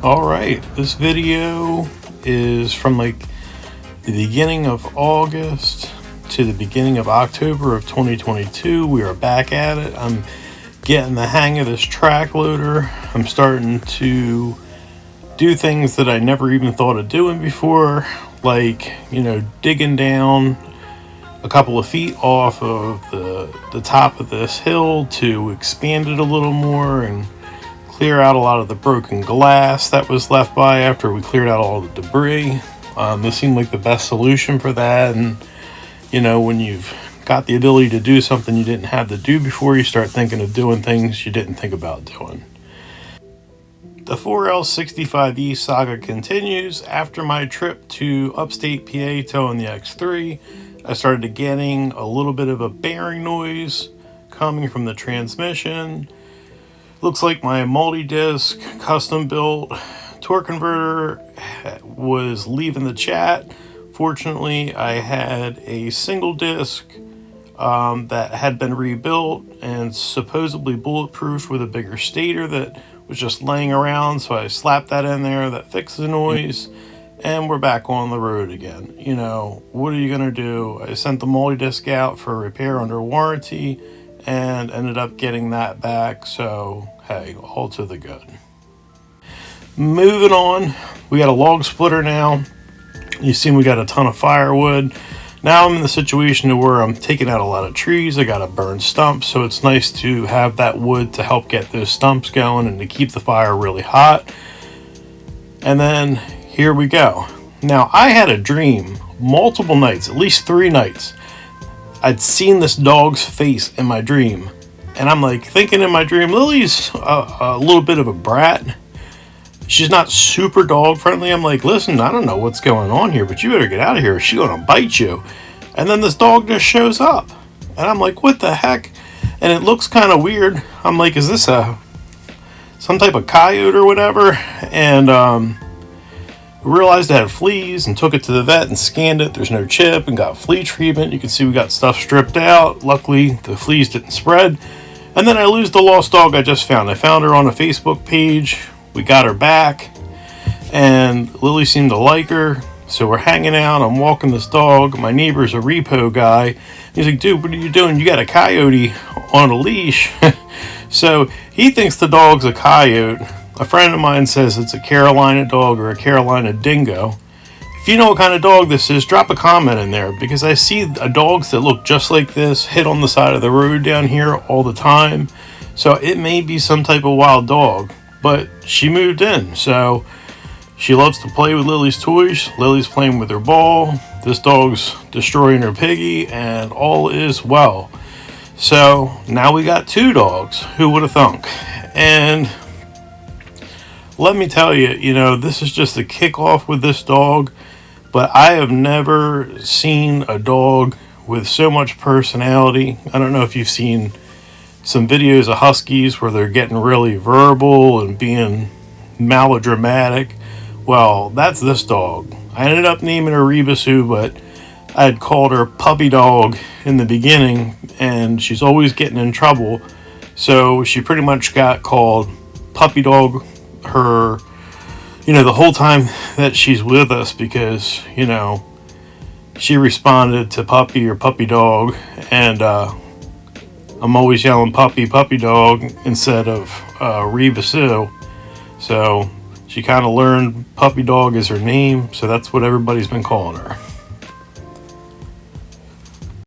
Alright, this video is from like the beginning of August to the beginning of October of 2022. We are back at it. I'm getting the hang of this track loader. I'm starting to do things that I never even thought of doing before, like, digging down a couple of feet off of the top of this hill to expand it a little more and clear out a lot of the broken glass that was left by after we cleared out all the debris. This seemed like the best solution for that. And when you've got the ability to do something you didn't have to do before, you start thinking of doing things you didn't think about doing. The 4L65E saga continues. After my trip to upstate PA towing the X3, I started getting a little bit of a bearing noise coming from the transmission. Looks like my multi-disc custom built torque converter was leaving the chat. Fortunately, I had a single disc that had been rebuilt and supposedly bulletproof with a bigger stator that was just laying around, so I slapped that in there. That fixed the noise, and we're back on the road again. What are you gonna do? I sent the multi-disc out for repair under warranty and ended up getting that back, so hey, all to the good. Moving on, we got a log splitter now. You see we got a ton of firewood. Now I'm in the situation to where I'm taking out a lot of trees. I gotta burn stumps, so it's nice to have that wood to help get those stumps going and to keep the fire really hot. And then here we go. Now I had a dream multiple nights, at least 3 nights. I'd seen this dog's face in my dream, and I'm like thinking in my dream, Lily's a little bit of a brat. She's not super dog friendly. I'm like, listen, I don't know what's going on here, but you better get out of here. She's gonna bite you. And then this dog just shows up, and I'm like, what the heck? And it looks kind of weird. I'm like, is this some type of coyote or whatever? And realized it had fleas and took it to the vet and scanned it. There's no chip and got flea treatment. You can see we got stuff stripped out. Luckily, the fleas didn't spread. And then I lose the lost dog I just found. I found her on a Facebook page. We got her back, and Lily seemed to like her. So we're hanging out. I'm walking this dog. My neighbor's a repo guy. He's like, dude, what are you doing? You got a coyote on a leash. So he thinks the dog's a coyote. A friend of mine says it's a Carolina dog or a Carolina dingo. If you know what kind of dog this is, drop a comment in there, because I see dogs that look just like this hit on the side of the road down here all the time. So it may be some type of wild dog, but she moved in. So she loves to play with Lily's toys. Lily's playing with her ball. This dog's destroying her piggy, and all is well. So now we got 2 dogs. Who would have thunk? And let me tell you, this is just a kickoff with this dog, but I have never seen a dog with so much personality. I don't know if you've seen some videos of huskies where they're getting really verbal and being melodramatic. Well, that's this dog. I ended up naming her Rebusu, but I had called her Puppy Dog in the beginning, and she's always getting in trouble. So she pretty much got called Puppy Dog the whole time that she's with us, because she responded to puppy or puppy dog, and I'm always yelling puppy dog instead of Rebusu. So she kind of learned puppy dog is her name, so that's what everybody's been calling her.